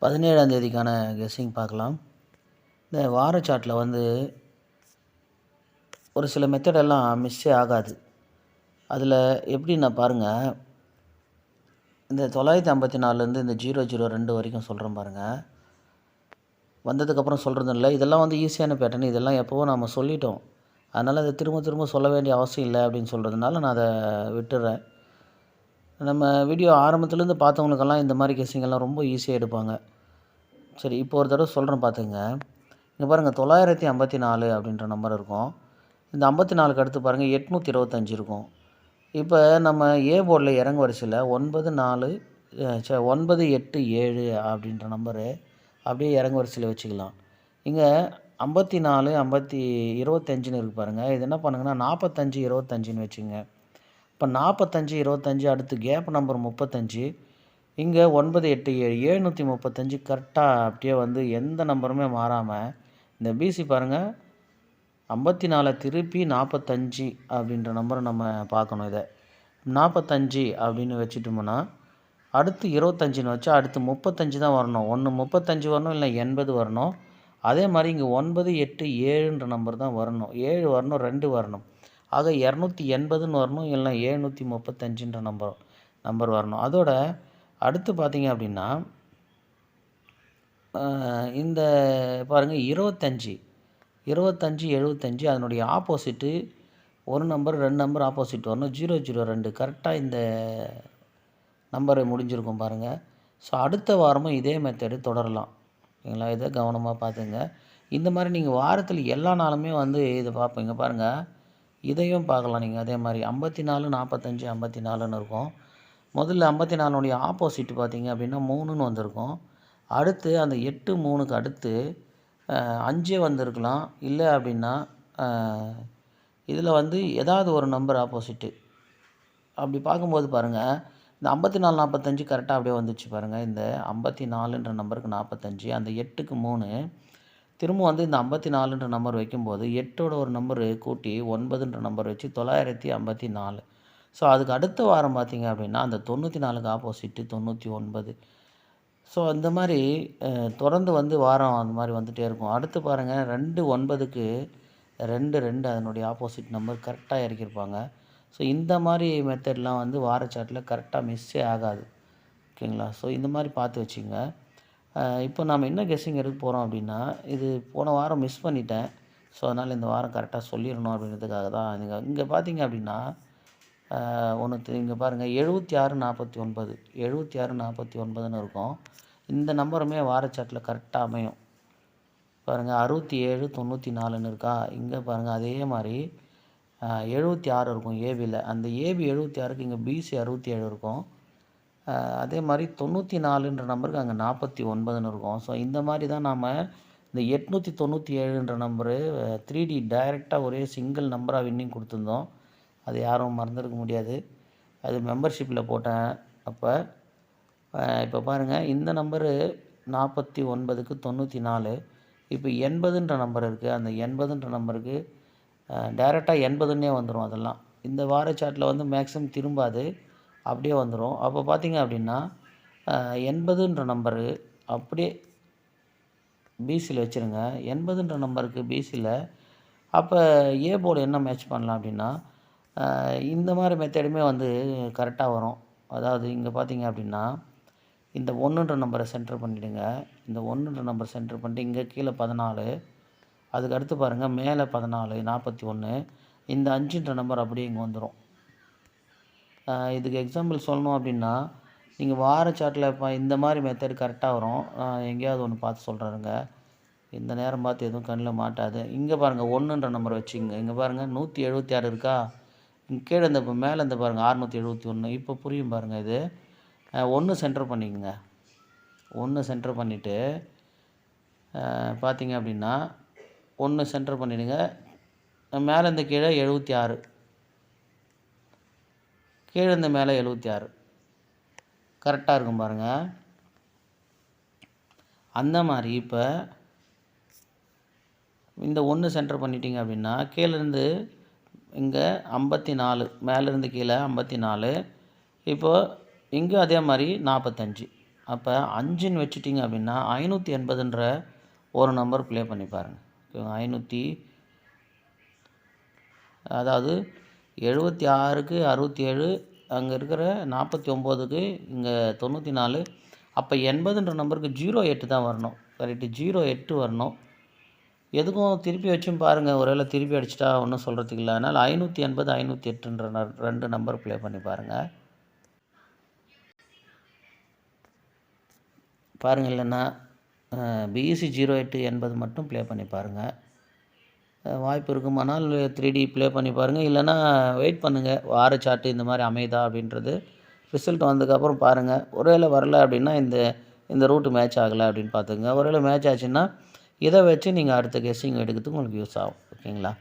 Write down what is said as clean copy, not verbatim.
17ஆம் தேதிக்கான guessing பார்க்கலாம். இந்த வார சார்ட்டில் வந்து ஒரு சில மெத்தடெல்லாம் மிஸ்ஸே ஆகாது. அதில் எப்படின்னா பாருங்கள், இந்த 954லேருந்து இந்த 002 வரைக்கும் சொல்கிறேன் பாருங்கள். வந்ததுக்கப்புறம் சொல்கிறது இல்லை. இதெல்லாம் வந்து ஈஸியான பேட்டர்ன். இதெல்லாம் எப்போவோ நம்ம சொல்லிட்டோம். அதனால் அதை திரும்ப திரும்ப சொல்ல வேண்டிய அவசியம் இல்லை அப்படின்னு சொல்கிறதுனால நான் அதை விட்டுடுறேன். நம்ம வீடியோ ஆரம்பத்துலேருந்து பார்த்தவங்களுக்கெல்லாம் இந்த மாதிரி கெஸ்ஸிங்கெல்லாம் ரொம்ப ஈஸியாக எடுப்பாங்க. சரி, இப்போ ஒரு தடவை சொல்கிறேன் பார்த்துங்க. இங்கே பாருங்கள், 954 அப்படின்ற நம்பர் இருக்கும். இந்த 54க்கு அடுத்து பாருங்கள் 825 இருக்கும். இப்போ நம்ம ஏ போர்டில் இறங்க வரிசையில் 987 அப்படின்ற நம்பரு அப்படியே இறங்க வரிசையில் வச்சுக்கலாம். இங்கே 54 25ன்னு இருக்குது பாருங்கள். இது என்ன பண்ணுங்கன்னா 45 25ன்னு வச்சுங்க. இப்போ 45 25 அடுத்து கேப் நம்பர் 35, இங்கே 987 735 கரெக்டாக அப்படியே வந்து எந்த நம்பருமே மாறாமல் இந்த பிசி பாருங்கள் 54 திருப்பி 45 அப்படின்ற நம்பரை நம்ம பார்க்கணும். இதை 45 அப்படின்னு வச்சுட்டோம்னா அடுத்து 25ன்னு வச்சா அடுத்து 35 தான் வரணும். ஒன்று 35 வரணும், இல்லை 80 வரணும். அதே மாதிரி இங்கே 987ன்ற நம்பர் தான் வரணும். 7 வரணும், 2 வரணும். ஆக 280ன்னு வரணும், இல்லை 735ன்ற நம்பர் வரணும். அதோட அடுத்து பார்த்தீங்க அப்படின்னா இந்த பாருங்கள் 25 75 அதனுடைய ஆப்போசிட்டு ஒரு நம்பர் 2 நம்பர் ஆப்போசிட் வரணும். 002 கரெக்டாக இந்த நம்பரை முடிஞ்சிருக்கும் பாருங்கள். ஸோ அடுத்த வாரமும் இதே மெத்தடு தொடரலாம். ஓகேங்களா? இதை கவனமாக பார்த்துங்க. இந்த மாதிரி நீங்கள் வாரத்தில் எல்லா நாளுமே வந்து இதை பார்ப்பீங்க பாருங்கள். இதையும் பார்க்கலாம் நீங்கள். அதே மாதிரி 54 45 54ன்னு இருக்கும். முதல்ல 54னுடைய ஆப்போசிட் பார்த்தீங்க அப்படின்னா 3ன்னு வந்திருக்கும். அடுத்து அந்த 8 3க்கு அடுத்து 5 வந்திருக்கலாம். இல்லை அப்படின்னா இதில் வந்து ஏதாவது ஒரு நம்பர் ஆப்போசிட்டு அப்படி பார்க்கும்போது பாருங்கள், இந்த 54 45 கரெக்டாக அப்படியே வந்துச்சு பாருங்கள். இந்த 54ன்ற நம்பருக்கு 45, அந்த 8க்கு 3, திரும்ப வந்து இந்த 54ன்ற நம்பர் வைக்கும்போது 8ஓட ஒரு நம்பரு கூட்டி 9ன்ற நம்பர் வச்சு 954. ஸோ அதுக்கு அடுத்த வாரம் பார்த்திங்க அப்படின்னா அந்த 94க்கு ஆப்போசிட்டு 99. ஸோ அந்த மாதிரி தொடர்ந்து வந்து வாரம் அந்த மாதிரி வந்துகிட்டே இருக்கும். அடுத்து பாருங்கள் 2 9க்கு 2 அதனுடைய ஆப்போசிட் நம்பர் கரெக்டாக இறக்கியிருப்பாங்க. ஸோ இந்த மாதிரி மெத்தட்லாம் வந்து வார சார்ட்டில் கரெக்டாக மிஸ்ஸே ஆகாது. ஓகேங்களா? ஸோ இந்த மாதிரி பார்த்து வச்சுங்க. இப்போ நாம் என்ன கெஸ்ஸிங் எடுக்க போகிறோம் அப்படின்னா, இது போன வாரம் மிஸ் பண்ணிட்டேன். ஸோ அதனால் இந்த வாரம் கரெக்டாக சொல்லிடணும் அப்படின்றதுக்காக தான். நீங்கள் இங்கே பார்த்தீங்க அப்படின்னா இங்கே பாருங்கள் 76 49 76 49ன்னு இருக்கும். இந்த நம்பருமே வார சார்ட்டில் கரெக்டாக அமையும். பாருங்கள் 67 94ன்னு இருக்கா. இங்கே பாருங்கள் அதே மாதிரி 76 இருக்கும் ஏபியில். அந்த ஏபி 76க்கு இங்கே பிசி 67 இருக்கும். அதே மாதிரி 94ன்ற நம்பருக்கு அங்கே 49ன்னு இருக்கும். ஸோ இந்த மாதிரி தான் நாம் இந்த 897ன்ற நம்பரு 3D டைரெக்டாக ஒரே சிங்கிள் நம்பராக வின்னிங் கொடுத்துருந்தோம். அது யாரும் மறந்துருக்க முடியாது. அது மெம்பர்ஷிப்பில் போட்டேன் அப்போ. இப்போ பாருங்கள் இந்த நம்பரு 49க்கு 94. இப்போ 80ன்ற நம்பர் இருக்குது. அந்த 80ன்ற நம்பருக்கு டைரெக்டாக 80ன்னே வந்துடும். அதெல்லாம் இந்த வார சார்ட்டில் வந்து மேக்ஸிமம் திரும்பாது, அப்படியே வந்துடும். அப்போ பார்த்தீங்க அப்படின்னா 80ன்ற நம்பரு அப்படியே பிசியில் வச்சுருங்க. 80ன்ற நம்பருக்கு பிசியில். அப்போ ஏ போர்டு என்ன மேட்ச் பண்ணலாம் அப்படின்னா இந்த மாதிரி மெத்தடுமே வந்து கரெக்டாக வரும். அதாவது இங்கே பார்த்தீங்க அப்படின்னா இந்த 1ன்ற நம்பரை சென்டர் பண்ணிவிடுங்க. இந்த 1ன்ற நம்பர் சென்டர் பண்ணிட்டு இங்கே கீழே 14, அதுக்கு அடுத்து பாருங்கள் மேலே 14 41, இந்த 5ன்ற நம்பர் அப்படியே இங்கே வந்துடும். இதுக்கு எக்ஸாம்பிள் சொல்லணும் அப்படின்னா நீங்கள் வார சார்ட்டில் இப்போ இந்த மாதிரி மெத்தட் கரெக்டாக வரும். எங்கேயாவது ஒன்று பார்த்து சொல்கிறாருங்க. இந்த நேரம் பார்த்து எதுவும் கண்ணில் மாட்டாது. இங்கே பாருங்கள் 1ன்ற நம்பர் வச்சுங்க. இங்கே பாருங்கள் 176 இருக்கா. இங்கே கீழே இந்த இப்போ மேலே இந்த பாருங்கள் 671. இப்போ புரியும் பாருங்கள். இது 1 சென்டர் பண்ணிக்கோங்க. 1 சென்டர் பண்ணிவிட்டு பார்த்தீங்க அப்படின்னா 1 சென்டர் பண்ணிவிடுங்க. மேலே இந்த கீழே 76, கீழே இந்த மேலே 76 கரெக்டாக இருக்கும் பாருங்கள். அந்த மாதிரி இப்போ இந்த 1 சென்டர் பண்ணிட்டீங்க அப்படின்னா கீழேருந்து இங்கே 54, மேலேருந்து கீழே 54. இப்போது இங்கே அதே மாதிரி 45, அப்போ 5ன்னு வச்சுட்டிங்க அப்படின்னா 580ன்ற ஒரு நம்பர் ப்ளே பண்ணி பாருங்கள். ஓகேவா? அதாவது 76க்கு 67, அங்கே இருக்கிற 49க்கு இங்கே 94. அப்போ 80ன்ற நம்பருக்கு 08 தான் வரணும். கரெக்டு, 08 வரணும். எதுக்கும் திருப்பி வச்சும் பாருங்கள், ஒருவேளை திருப்பி அடிச்சிட்டா ஒன்றும் சொல்கிறதுக்கு இல்லை. அதனால் 580 508ன்ற 2 நம்பர் ப்ளே பண்ணி பாருங்கள். இல்லைன்னா பிஇசி 0880 மட்டும் ப்ளே பண்ணி பாருங்கள். வாய்ப்பு இருக்குமானால் 3D ப்ளே பண்ணி பாருங்கள். இல்லைன்னா வெயிட் பண்ணுங்கள், வார சார்ட்டு இந்த மாதிரி அமையுதா அப்படின்றது ரிசல்ட் வந்ததுக்கப்புறம் பாருங்கள். ஒருவேளை வரல அப்படின்னா இந்த ரூட்டு மேட்ச் ஆகலை அப்படின்னு பார்த்துங்க. ஒருவேளை மேட்ச் ஆச்சுன்னா இதை வச்சு நீங்கள் அடுத்த கெஸ்ஸிங் எடுக்கிறதுக்கு உங்களுக்கு யூஸ் ஆகும். ஓகேங்களா?